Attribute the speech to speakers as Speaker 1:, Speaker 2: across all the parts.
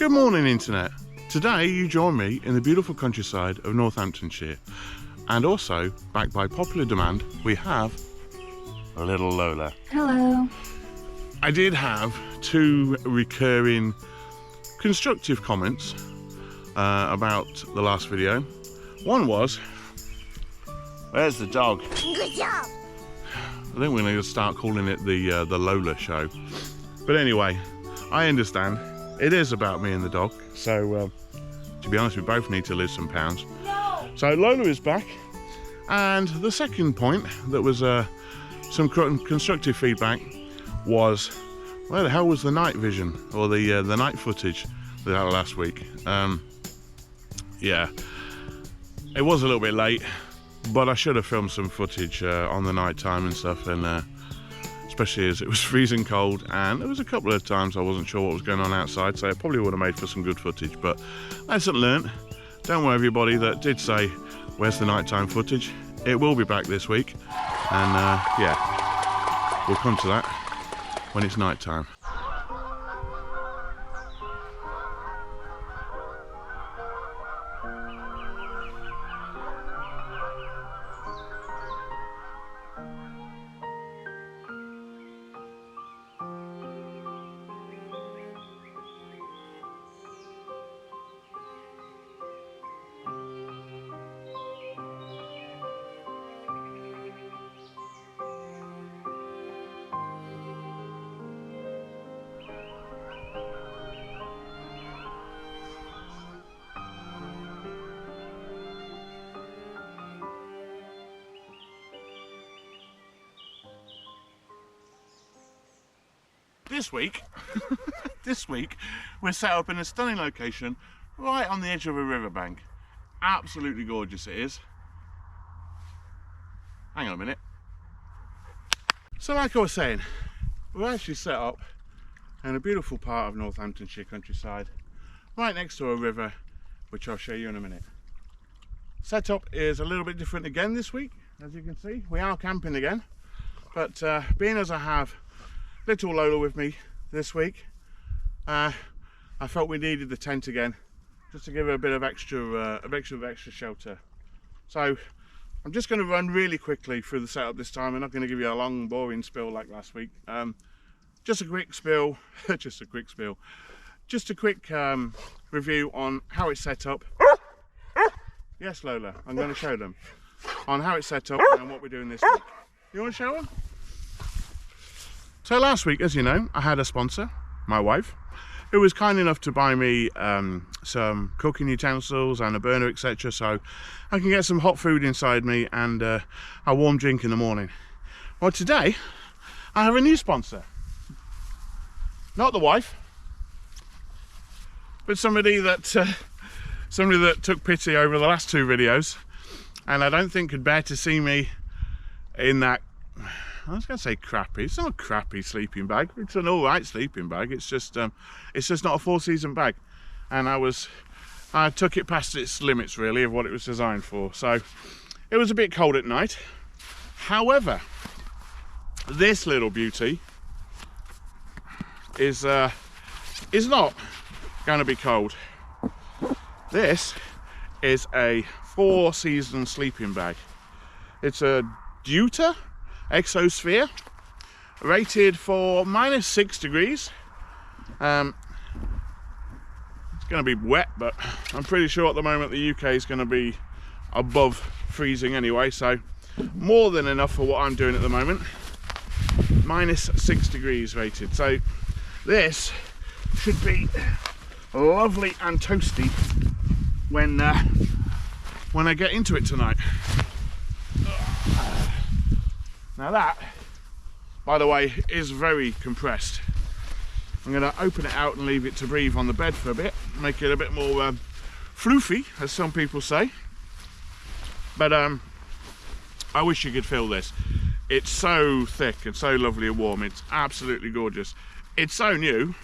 Speaker 1: Good morning, Internet. Today you join me in the beautiful countryside of Northamptonshire, and also, backed by popular demand, we have little Lola.
Speaker 2: Hello.
Speaker 1: I did have two recurring constructive comments about the last video. One was, where's the dog?
Speaker 2: Good job.
Speaker 1: I think we're going to start calling it the Lola show. But anyway, I understand. It is about me and the dog. So, to be honest, we both need to lose some pounds.
Speaker 2: No.
Speaker 1: So Lola is back. And the second point that was some constructive feedback was, where the hell was the night vision or the night footage that I had last week? Yeah, it was a little bit late, but I should have filmed some footage on the night time and stuff, and especially as it was freezing cold, and there was a couple of times I wasn't sure what was going on outside, so it probably would have made for some good footage. But lesson learnt. Don't worry, everybody that did say where's the nighttime footage, it will be back this week, and yeah, we'll come to that when it's nighttime. This week, we're set up in a stunning location right on the edge of a riverbank. Absolutely gorgeous it is. Hang on a minute. So like I was saying, we're actually set up in a beautiful part of Northamptonshire countryside, right next to a river, which I'll show you in a minute. Setup is a little bit different again this week. As you can see, we are camping again, but being as I have little Lola with me this week, I felt we needed the tent again, just to give her a bit of extra shelter. So I'm just going to run really quickly through the setup this time. I'm not going to give you a long, boring spiel like last week. Just a quick spiel, just a quick review on how it's set up. Yes, Lola, I'm going to show them on how it's set up and what we're doing this week. You want to show them? So last week, as you know, I had a sponsor, my wife, who was kind enough to buy me some cooking utensils and a burner, etc., so I can get some hot food inside me and a warm drink in the morning. Well, today I have a new sponsor. Not the wife, but somebody that took pity over the last two videos, and I don't think could bear to see me in that, I was going to say crappy. It's not a crappy sleeping bag. It's an all right sleeping bag. It's just not a four-season bag, and I took it past its limits really of what it was designed for. So it was a bit cold at night. However, this little beauty is not going to be cold. This is a four-season sleeping bag. It's a Deuter EXOSPHERE, rated for -6 degrees. It's going to be wet, but I'm pretty sure at the moment the UK is going to be above freezing anyway, so more than enough for what I'm doing at the moment. -6 degrees rated, so this should be lovely and toasty when I get into it tonight. Now that, by the way, is very compressed. I'm going to open it out and leave it to breathe on the bed for a bit, make it a bit more floofy, as some people say. But I wish you could feel this. It's so thick and so lovely and warm. It's absolutely gorgeous. It's so new,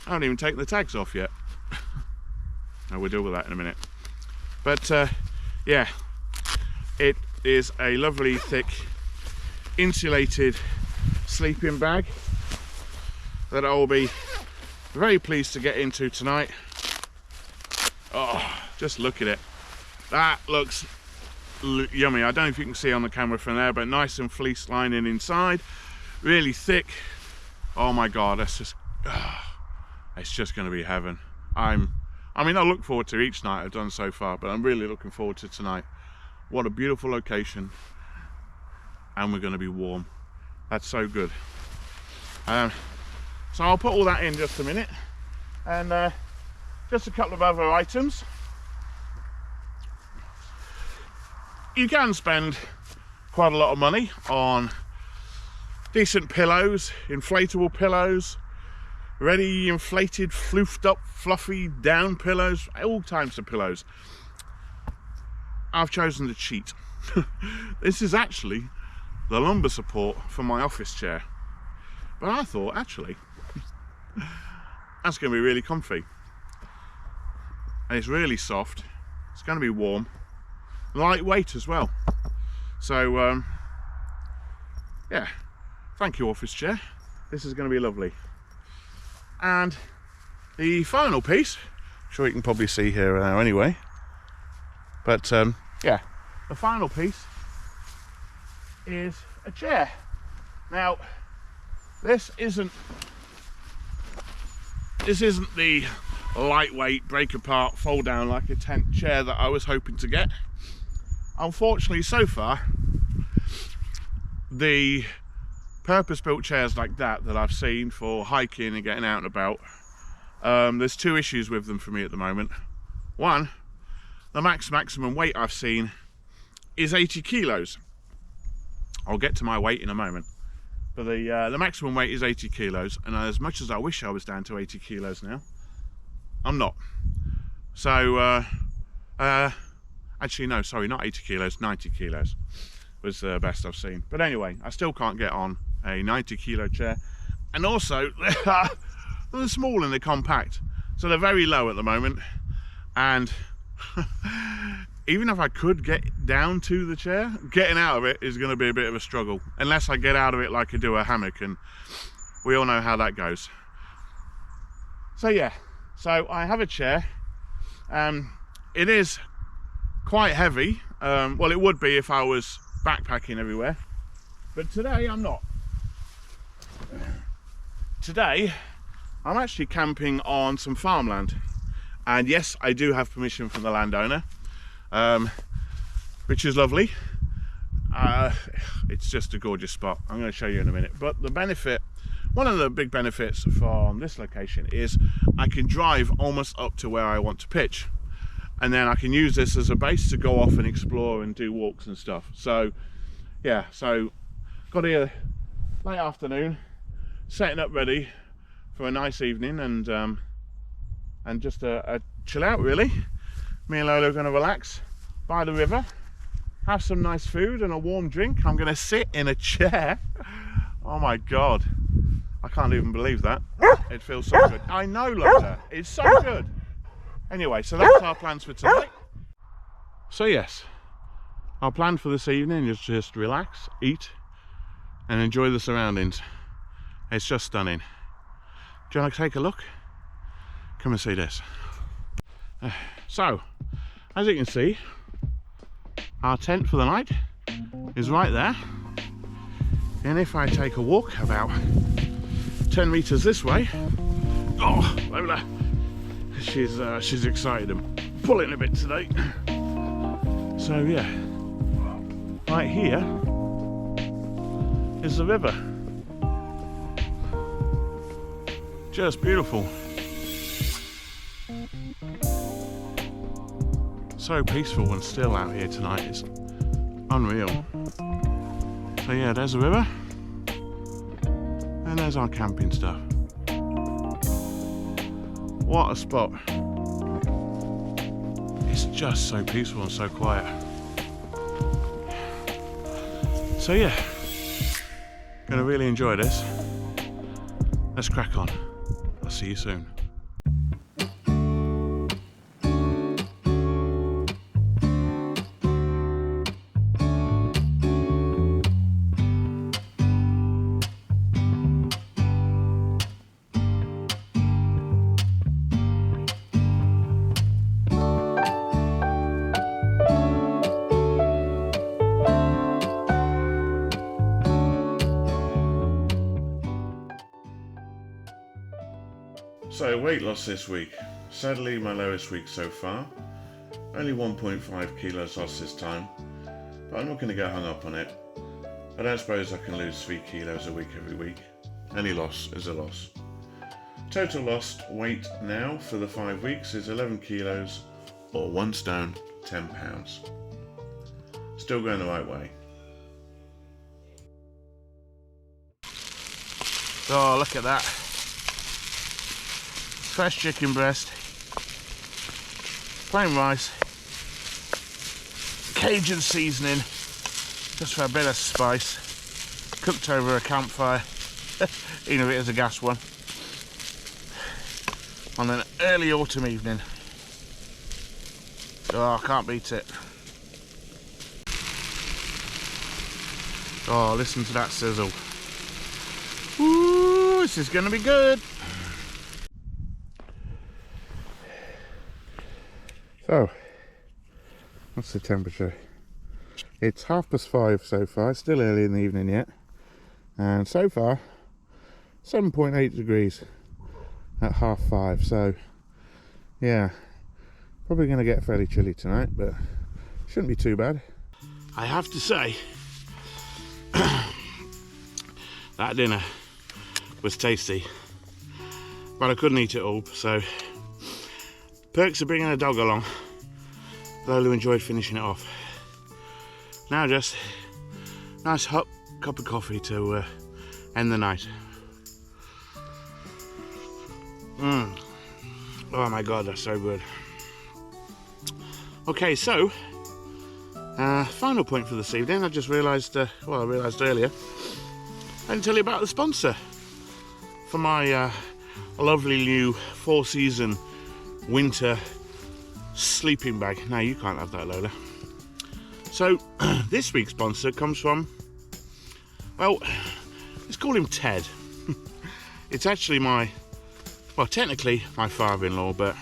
Speaker 1: I haven't even taken the tags off yet. We'll deal with that in a minute. But yeah, it is a lovely thick insulated sleeping bag that I will be very pleased to get into tonight. Oh, just look at it. That looks yummy. I don't know if you can see on the camera from there, but nice and fleece lining inside, really thick. Oh my God, that's just, it's just going to be heaven. I mean, I look forward to each night I've done so far, but I'm really looking forward to tonight. What a beautiful location, and we're going to be warm. That's so good. So I'll put all that in just a minute, and just a couple of other items. You can spend quite a lot of money on decent pillows, inflatable pillows, ready inflated, floofed up, fluffy down pillows, all types of pillows. I've chosen to cheat. This is actually the lumbar support for my office chair, but I thought actually that's going to be really comfy, and it's really soft. It's going to be warm, lightweight as well. So yeah, thank you, office chair. This is going to be lovely. And the final piece, I'm sure you can probably see here now anyway, but yeah, the final piece is a chair. Now this isn't the lightweight, break apart, fold down like a tent chair that I was hoping to get. Unfortunately, so far, the purpose-built chairs like that I've seen for hiking and getting out and about, there's two issues with them for me at the moment. One, the maximum weight I've seen is 80 kilos. I'll get to my weight in a moment, but the maximum weight is 80 kilos, and as much as I wish I was down to 80 kilos now, I'm not. So actually no, sorry, not 80 kilos, 90 kilos was the best I've seen. But anyway, I still can't get on a 90 kilo chair, and also they're small and they're compact, so they're very low at the moment. And even if I could get down to the chair, getting out of it is going to be a bit of a struggle, unless I get out of it like I do a hammock, and we all know how that goes. So yeah, so I have a chair. It is quite heavy. Well, it would be if I was backpacking everywhere, but today I'm not. Today I'm actually camping on some farmland, and yes, I do have permission from the landowner, which is lovely. It's just a gorgeous spot. I'm going to show you in a minute. But the benefit, one of the big benefits from this location is I can drive almost up to where I want to pitch, and then I can use this as a base to go off and explore and do walks and stuff. So yeah, so got here late afternoon, setting up ready for a nice evening, and just a chill out really. Me and Lola are going to relax by the river, have some nice food and a warm drink. I'm going to sit in a chair. Oh my God, I can't even believe that. It feels so good. I know, Lola, it's so good. Anyway, so that's our plans for tonight. So yes, our plan for this evening is just relax, eat, and enjoy the surroundings. It's just stunning. Do you want to take a look? Come and see this. So, as you can see, our tent for the night is right there. And if I take a walk about 10 meters this way, oh, Lola, she's excited and pulling a bit today. So yeah, right here is the river. Just beautiful. So peaceful and still out here tonight. It's unreal. So yeah, there's the river, and there's our camping stuff. What a spot. It's just so peaceful and so quiet. So yeah, gonna really enjoy this. Let's crack on. I'll see you soon. So weight loss this week. Sadly my lowest week so far. Only 1.5 kilos lost this time. But I'm not going to get hung up on it. I don't suppose I can lose 3 kilos a week every week. Any loss is a loss. Total lost weight now for the 5 weeks is 11 kilos or 1 stone 10 pounds. Still going the right way.
Speaker 2: Oh, look at that. Fresh chicken breast, plain rice, Cajun seasoning, just for a bit of spice, cooked over a campfire, even if it is a gas one, on an early autumn evening. Oh, I can't beat it. Oh, listen to that sizzle. Ooh, this is going to be good. So, what's the temperature? It's 5:30 so far, it's still early in the evening yet. And so far, 7.8 degrees at 5:30. So, yeah, probably going to get fairly chilly tonight, but shouldn't be too bad. I have to say, that dinner was tasty, but I couldn't eat it all, so perks of bringing a dog along. Lola enjoyed finishing it off. Now just nice hot cup of coffee to end the night. Oh my god, that's so good. Okay, so final point for this evening. I just realised, well, I realised earlier, I didn't tell you about the sponsor for my lovely new 4-season winter sleeping bag. Now you can't have that, Lola. So this week's sponsor comes from, well, let's call him Ted. It's actually well, technically my father-in-law, but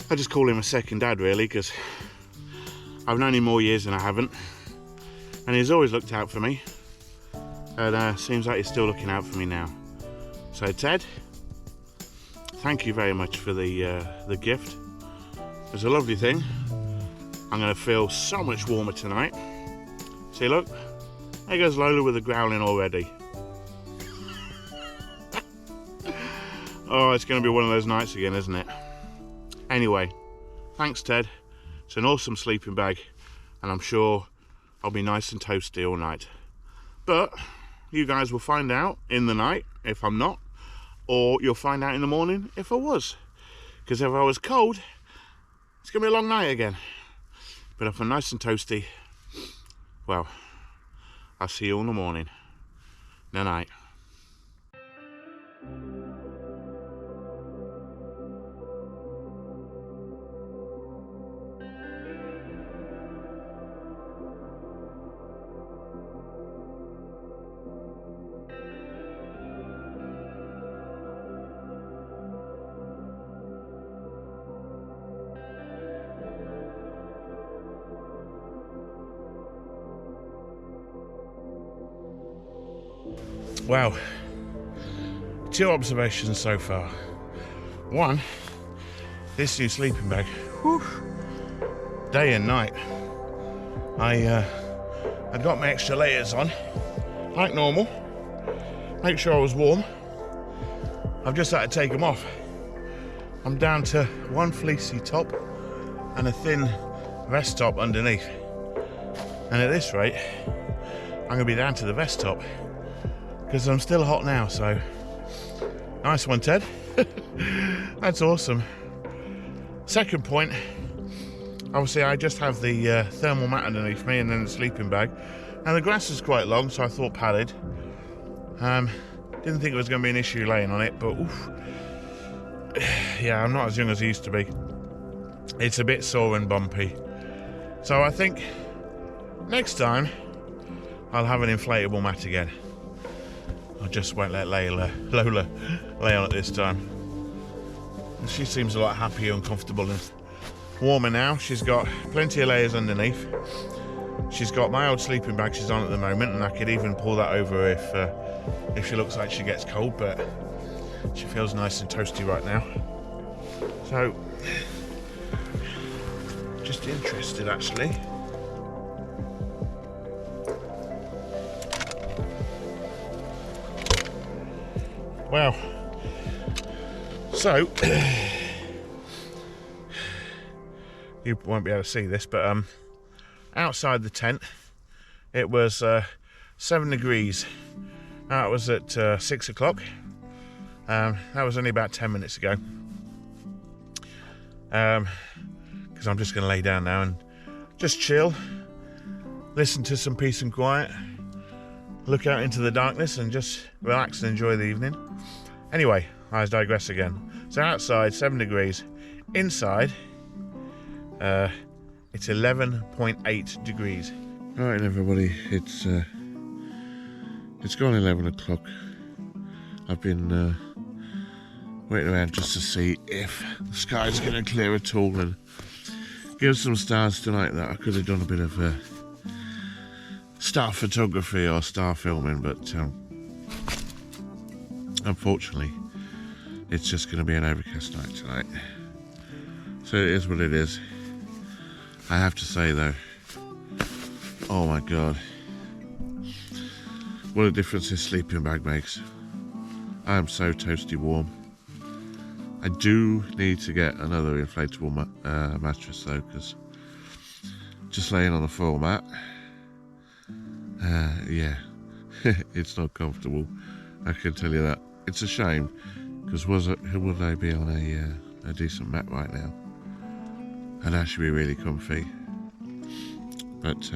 Speaker 2: I just call him a second dad really, because I've known him more years than I haven't, and he's always looked out for me, and seems like he's still looking out for me now. So Ted, thank you very much for the gift. It's a lovely thing. I'm going to feel so much warmer tonight. See, look, there goes Lola with the growling already. Oh, it's going to be one of those nights again, isn't it? Anyway, thanks Ted. It's an awesome sleeping bag, and I'm sure I'll be nice and toasty all night. But you guys will find out in the night if I'm not, or you'll find out in the morning if I was. Because if I was cold, it's going to be a long night again. But if I'm nice and toasty, well, I'll see you all in the morning. Night. Wow, 2 observations so far. One, this new sleeping bag, whew, day and night. I got my extra layers on, like normal, make sure I was warm. I've just had to take them off. I'm down to one fleecy top and a thin vest top underneath. And at this rate, I'm gonna be down to the vest top, because I'm still hot now. So nice one, Ted. That's awesome. Second point, obviously I just have the thermal mat underneath me and then the sleeping bag, and the grass is quite long, so I thought padded. Didn't think it was going to be an issue laying on it, but oof. Yeah, I'm not as young as I used to be. It's a bit sore and bumpy, so I think next time I'll have an inflatable mat again. I just won't let Lola lay on it this time. And she seems a lot happier and comfortable and warmer now. She's got plenty of layers underneath. She's got my old sleeping bag she's on at the moment, and I could even pull that over if she looks like she gets cold, but She feels nice and toasty right now. So, just interested actually. Wow. So, you won't be able to see this, but outside the tent, it was 7 degrees. That was at 6 o'clock. That was only about 10 minutes ago. Because I'm just going to lay down now and just chill, listen to some peace and quiet, look out into the darkness and just relax and enjoy the evening. Anyway, I digress again. So outside 7 degrees, inside it's 11.8 degrees.
Speaker 1: All right, everybody, it's gone 11 o'clock. I've been waiting around just to see if the sky's going to clear at all and give some stars tonight. That I could have done a bit of star photography or star filming, but unfortunately it's just going to be an overcast night tonight. So it is what it is. I have to say though, oh my god, what a difference this sleeping bag makes. I am so toasty warm. I do need to get another inflatable mattress though, because just laying on the floor mat, yeah, it's not comfortable. I can tell you that. It's a shame, because would I be on a decent mat right now? I'd actually be really comfy. But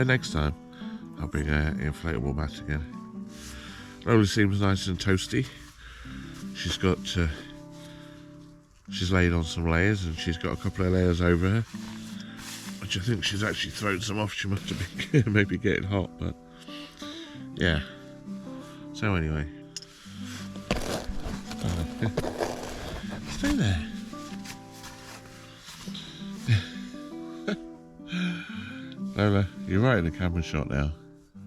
Speaker 1: next time I'll bring an inflatable mat again. Rolly seems nice and toasty. She's got she's laid on some layers, and she's got a couple of layers over her, which I think she's actually thrown some off. She must have been maybe getting hot, but yeah. So anyway, stay there. Lola, you're right in the camera shot now.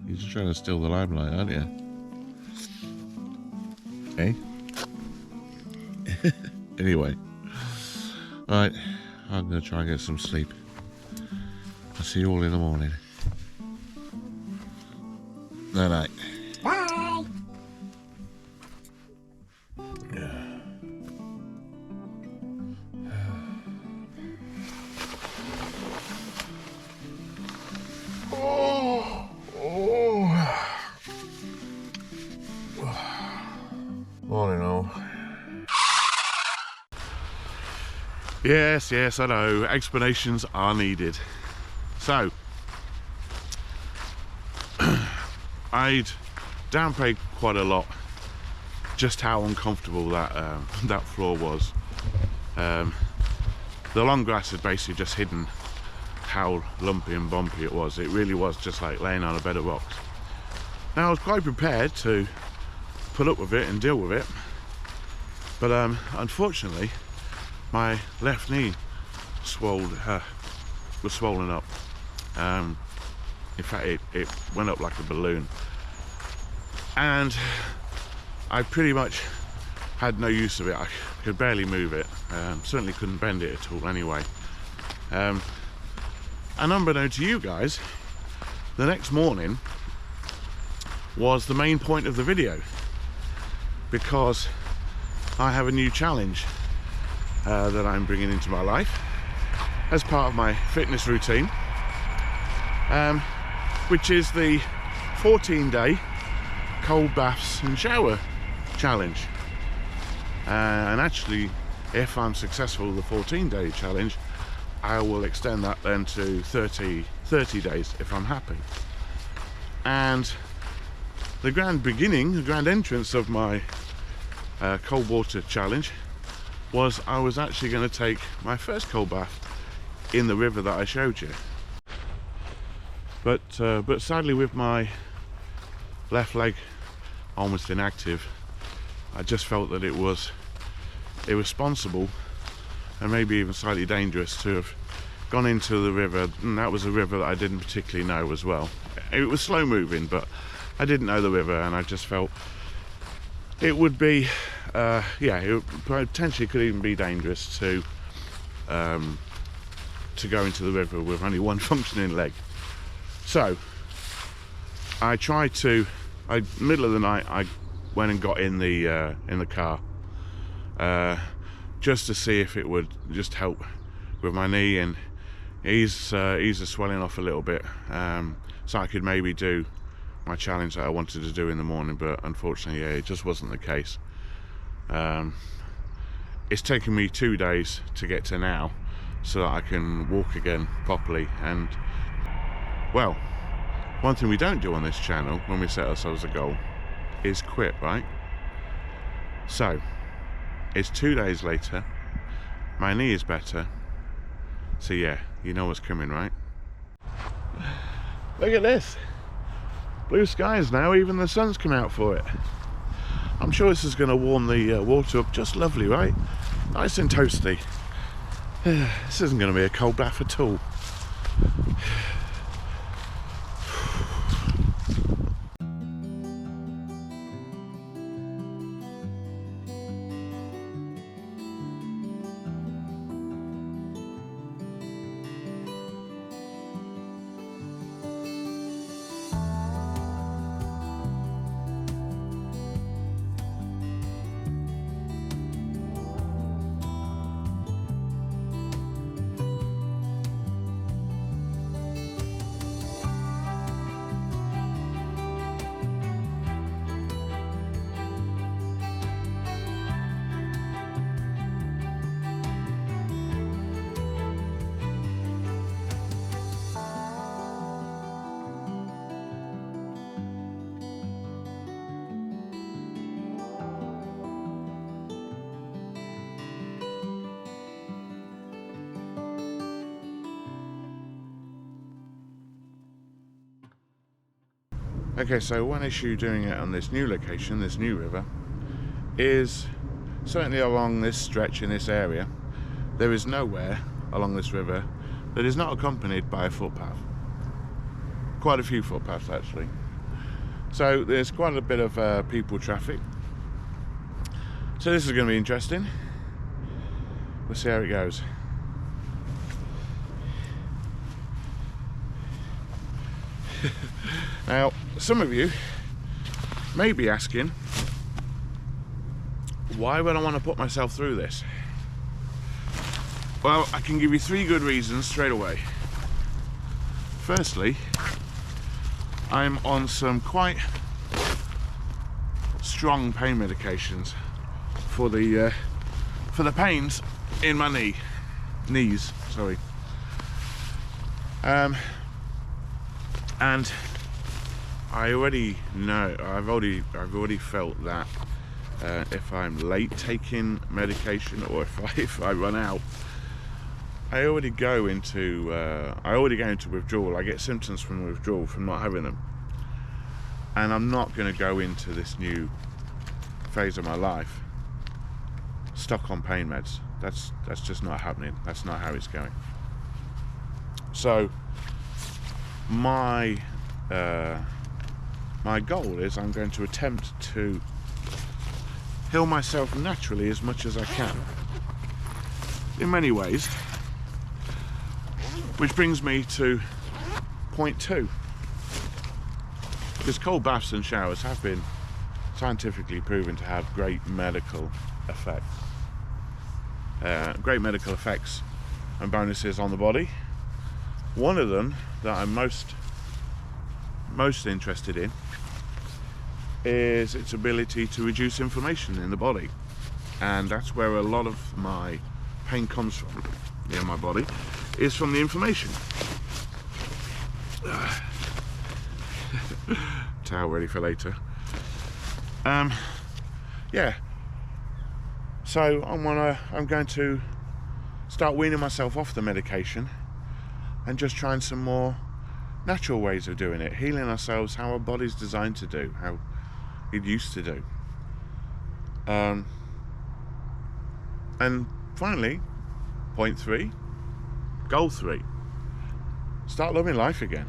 Speaker 1: You're just trying to steal the limelight, aren't you? Okay. Anyway, right, I'm going to try and get some sleep. I'll see you all in the morning. Night night. Bye. Morning all. Yes, I know, explanations are needed. So, I'd downplayed quite a lot just how uncomfortable that floor was. The long grass had basically just hidden how lumpy and bumpy it was. It really was just like laying on a bed of rocks. Now I was quite prepared to put up with it and deal with it, but unfortunately my left knee was swollen up. In fact, it went up like a balloon, and I pretty much had no use of it. I could barely move it, certainly couldn't bend it at all anyway. And unbeknown to you guys, the next morning was the main point of the video, because I have a new challenge that I'm bringing into my life as part of my fitness routine, which is the 14-day cold baths and shower challenge. And actually, if I'm successful with the 14-day challenge, I will extend that then to 30 days if I'm happy. And the grand entrance of my cold water challenge was I was actually going to take my first cold bath in the river that I showed you. But sadly, with my left leg almost inactive, I just felt that it was irresponsible and maybe even slightly dangerous to have gone into the river, and that was a river that I didn't particularly know as well. It was slow moving, but I didn't know the river, and I just felt
Speaker 2: it would be, yeah, it potentially could even be dangerous to go into the river with only one functioning leg. So I tried to, middle of the night, I went and got in the car just to see if it would just help with my knee and ease the swelling off a little bit, so I could maybe do my challenge that I wanted to do in the morning. But unfortunately, yeah, it just wasn't the case. It's taken me 2 days to get to now so that I can walk again properly. And well, one thing we don't do on this channel when we set ourselves a goal is quit, right? So it's 2 days later, my knee is better, so yeah, you know what's coming, right? Look at this, blue skies now, even the sun's come out for it. I'm sure this is going to warm the water up just lovely, right? Nice and toasty. This isn't going to be a cold bath at all. Okay, so one issue doing it on this new location, this new river, is certainly along this stretch in this area, there is nowhere along this river that is not accompanied by a footpath. Quite a few footpaths actually. So there's quite a bit of people traffic. So this is going to be interesting. We'll see how it goes. Now, some of you may be asking, why would I want to put myself through this? Well, I can give you 3 good reasons straight away. Firstly, I'm on some quite strong pain medications for the pains in my knees. Sorry. And I already know, I've already felt that if I'm late taking medication, or if I run out, I already go into withdrawal. I get symptoms from withdrawal from not having them, and I'm not going to go into this new phase of my life stuck on pain meds. That's just not happening. That's not how it's going. So my goal is I'm going to attempt to heal myself naturally as much as I can in many ways, which brings me to point 2, because cold baths and showers have been scientifically proven to have great medical effects, and bonuses on the body. One of them that I'm most interested in is its ability to reduce inflammation in the body, and that's where a lot of my pain comes from in my body, is from the inflammation. Towel ready for later. Yeah, so I'm going to start weaning myself off the medication and just trying some more natural ways of doing it, healing ourselves how our body's designed to do, how it used to do. And finally, point 3, goal 3, start loving life again.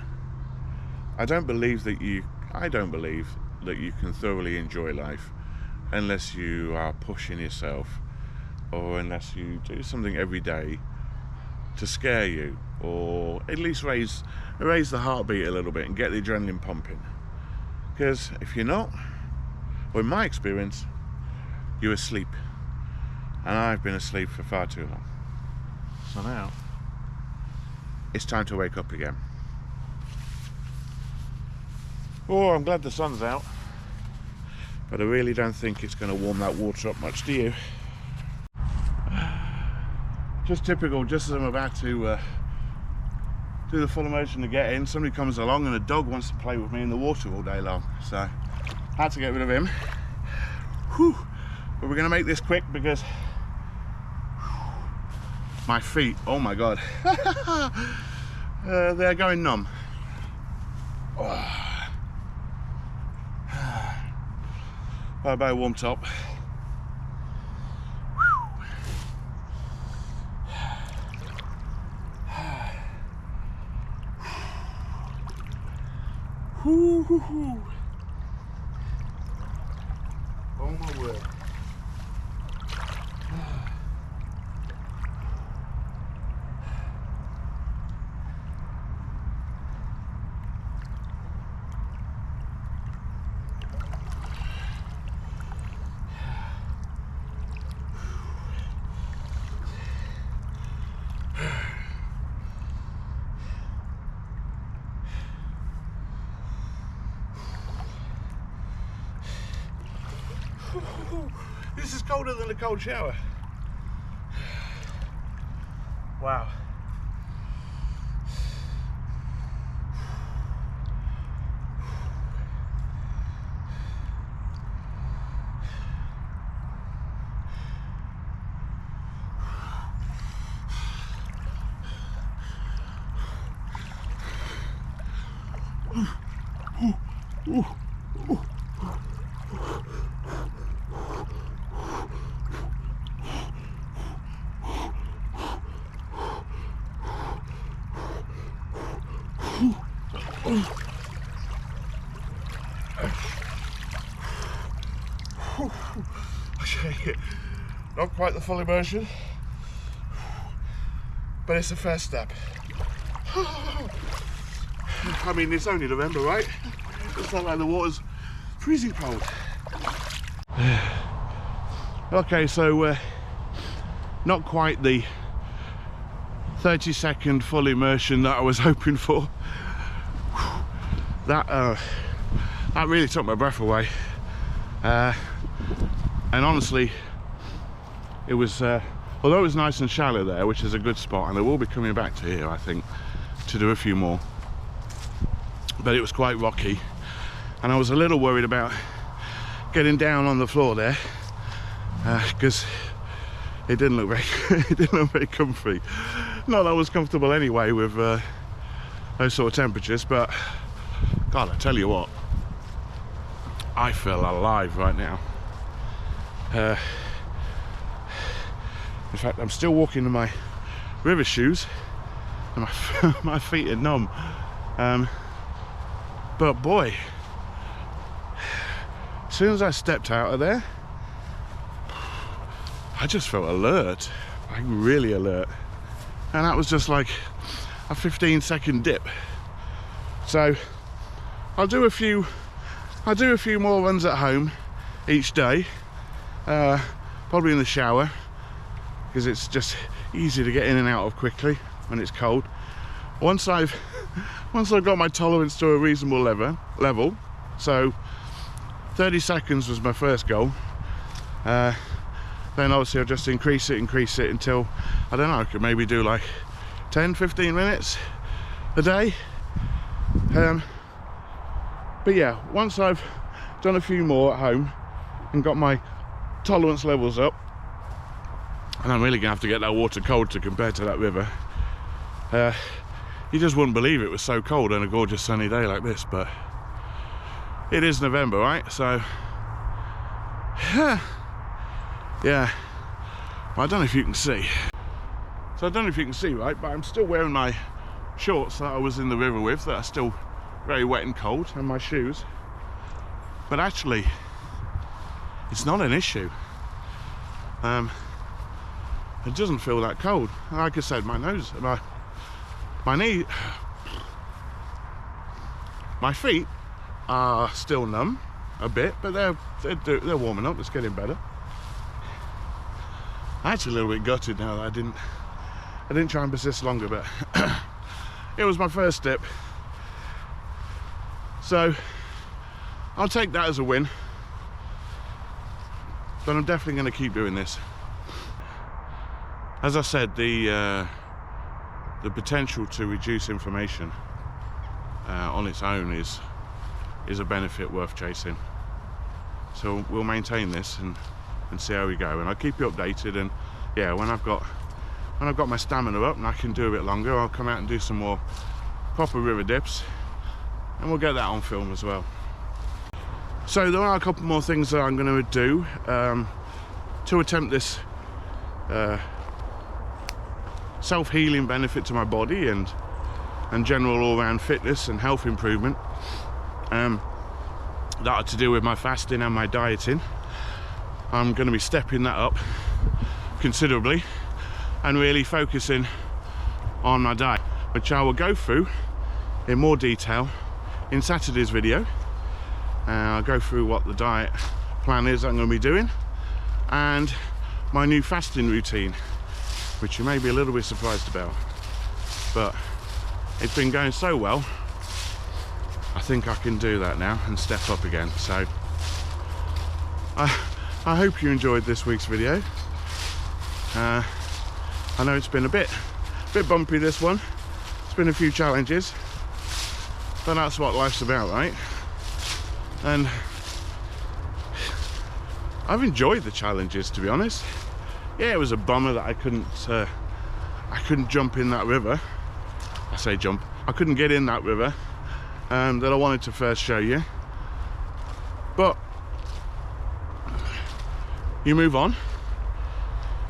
Speaker 2: I don't believe that you can thoroughly enjoy life unless you are pushing yourself, or unless you do something every day to scare you, or at least raise the heartbeat a little bit and get the adrenaline pumping. Because if you're not, or in my experience, you're asleep, and I've been asleep for far too long. So now it's time to wake up again. Oh, I'm glad the sun's out, but I really don't think it's going to warm that water up much, do you? Just typical, just as I'm about to do the full immersion to get in, somebody comes along and a dog wants to play with me in the water all day long, so I had to get rid of him. Whew. But we're going to make this quick because my feet, oh my god, they're going numb. Oh. I better warm up. Oh my word. This is colder than a cold shower. Wow. Okay, not quite the full immersion, but it's a first step. I mean, it's only November, right? It's not like the water's freezing cold. Okay, so not quite the 30-second full immersion that I was hoping for. That really took my breath away. And honestly, it was, although it was nice and shallow there, which is a good spot, and I will be coming back to here, I think, to do a few more, but it was quite rocky, and I was a little worried about getting down on the floor there, because it didn't look very, it didn't look very comfy. Not that I was comfortable anyway with those sort of temperatures, but God, I tell you what, I feel alive right now. In fact, I'm still walking in my river shoes, and my feet are numb. But boy, as soon as I stepped out of there, I just felt alert, like really alert. And that was just like a 15-second dip. So I'll do a few more runs at home each day, probably in the shower, because it's just easy to get in and out of quickly when it's cold. Once I've got my tolerance to a reasonable level, so 30 seconds was my first goal, then obviously I'll just increase it until, I don't know, I could maybe do like 10-15 minutes a day. But yeah, once I've done a few more at home and got my tolerance levels up, and I'm really gonna have to get that water cold to compare to that river. You just wouldn't believe it was so cold on a gorgeous sunny day like this, but it is November, right? So yeah, well, I don't know if you can see. So I don't know if you can see, right, but I'm still wearing my shorts that I was in the river with, that are still very wet and cold, and my shoes. But actually, it's not an issue. It doesn't feel that cold. Like I said, my knee, my feet are still numb a bit, but they're warming up. It's getting better. I'm actually a little bit gutted now that I didn't try and persist longer, but it was my first dip, so I'll take that as a win. But I'm definitely going to keep doing this. As I said, the potential to reduce inflammation on its own is a benefit worth chasing. So we'll maintain this and see how we go, and I'll keep you updated. And yeah, when I've got my stamina up and I can do a bit longer, I'll come out and do some more proper river dips, and we'll get that on film as well. So there are a couple more things that I'm going to do to attempt this self-healing benefit to my body and general all-round fitness and health improvement that are to do with my fasting and my dieting. I'm going to be stepping that up considerably and really focusing on my diet, which I will go through in more detail in Saturday's video. I'll go through what the diet plan is I'm going to be doing and my new fasting routine, which you may be a little bit surprised about, but it's been going so well, I think I can do that now and step up again. So I hope you enjoyed this week's video. I know it's been a bit bumpy, this one. It's been a few challenges, but that's what life's about, right? And I've enjoyed the challenges, to be honest. Yeah, it was a bummer that I couldn't jump in that river. I say jump. I couldn't get in that river that I wanted to first show you. But you move on.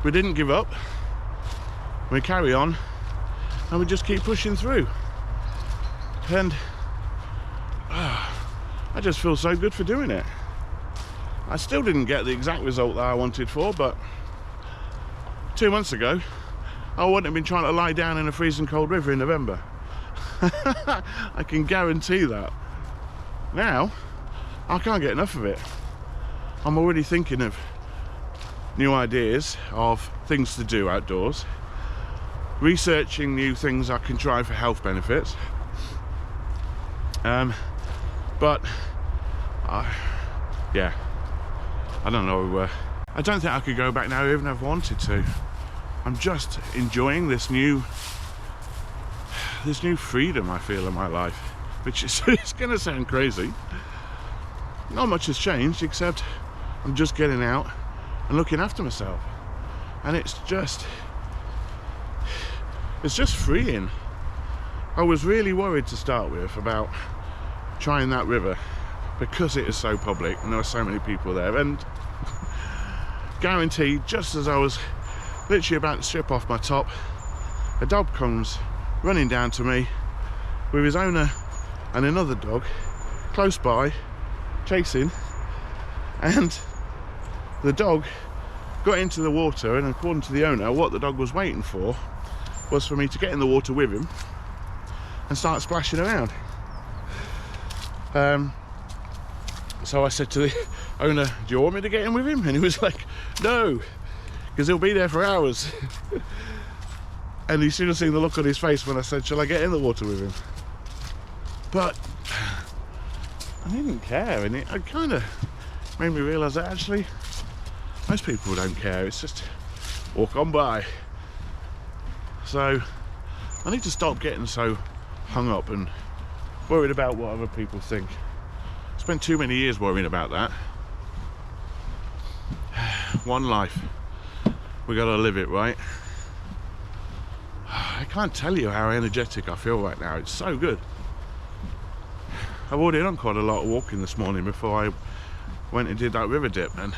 Speaker 2: We didn't give up. We carry on, and we just keep pushing through. And I just feel so good for doing it. I still didn't get the exact result that I wanted for, but 2 months ago I wouldn't have been trying to lie down in a freezing cold river in November. I can guarantee that. Now I can't get enough of it. I'm already thinking of new ideas of things to do outdoors, researching new things I can try for health benefits. But yeah, I don't know. I don't think I could go back now even if I wanted to. I'm just enjoying this new freedom I feel in my life, which is it's gonna sound crazy. Not much has changed, except I'm just getting out and looking after myself, and it's just freeing. I was really worried to start with about trying that river because it is so public and there are so many people there, and guaranteed, just as I was literally about to strip off my top, a dog comes running down to me with his owner and another dog close by chasing, and the dog got into the water, and according to the owner, what the dog was waiting for was for me to get in the water with him and start splashing around. So I said to the owner, do you want me to get in with him? And he was like, no, because he'll be there for hours. And you should have seen the look on his face when I said, shall I get in the water with him? But I didn't care, and it kind of made me realise that actually most people don't care. It's just walk on by. So I need to stop getting so hung up and worried about what other people think. I spent too many years worrying about that. One life, we gotta live it, right? I can't tell you how energetic I feel right now. It's so good. I've already done quite a lot of walking this morning before I went and did that river dip, and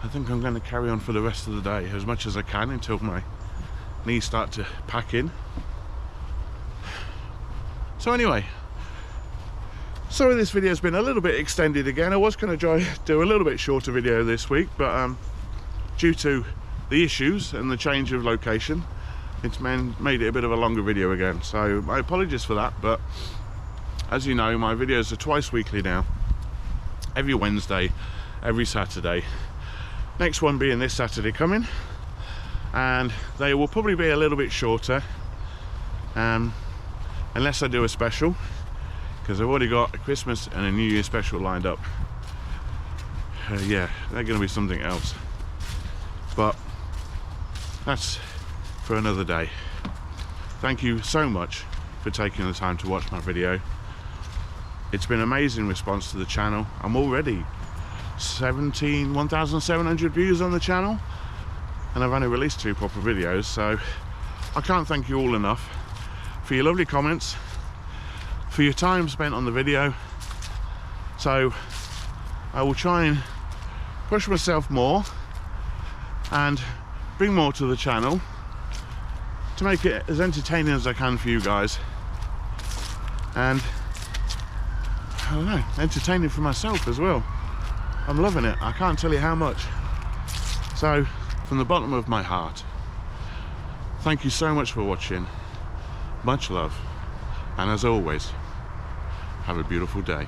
Speaker 2: I think I'm going to carry on for the rest of the day as much as I can until my knees start to pack in. So anyway, Sorry this video has been a little bit extended again. I was going to do a little bit shorter video this week, but due to the issues and the change of location, it's made it a bit of a longer video again. So my apologies for that, but as you know, my videos are twice weekly now. Every Wednesday, every Saturday. Next one being this Saturday coming, and they will probably be a little bit shorter, unless I do a special, because I've already got a Christmas and a New Year special lined up. Yeah, they're going to be something else, but that's for another day. Thank you so much for taking the time to watch my video. It's been an amazing response to the channel. I'm already 1,700 views on the channel, and I've only released 2 proper videos, so I can't thank you all enough for your lovely comments, for your time spent on the video. So I will try and push myself more and bring more to the channel to make it as entertaining as I can for you guys, and I don't know, entertaining for myself as well. I'm loving it. I can't tell you how much. So from the bottom of my heart, thank you so much for watching. Much love, and as always, have a beautiful day.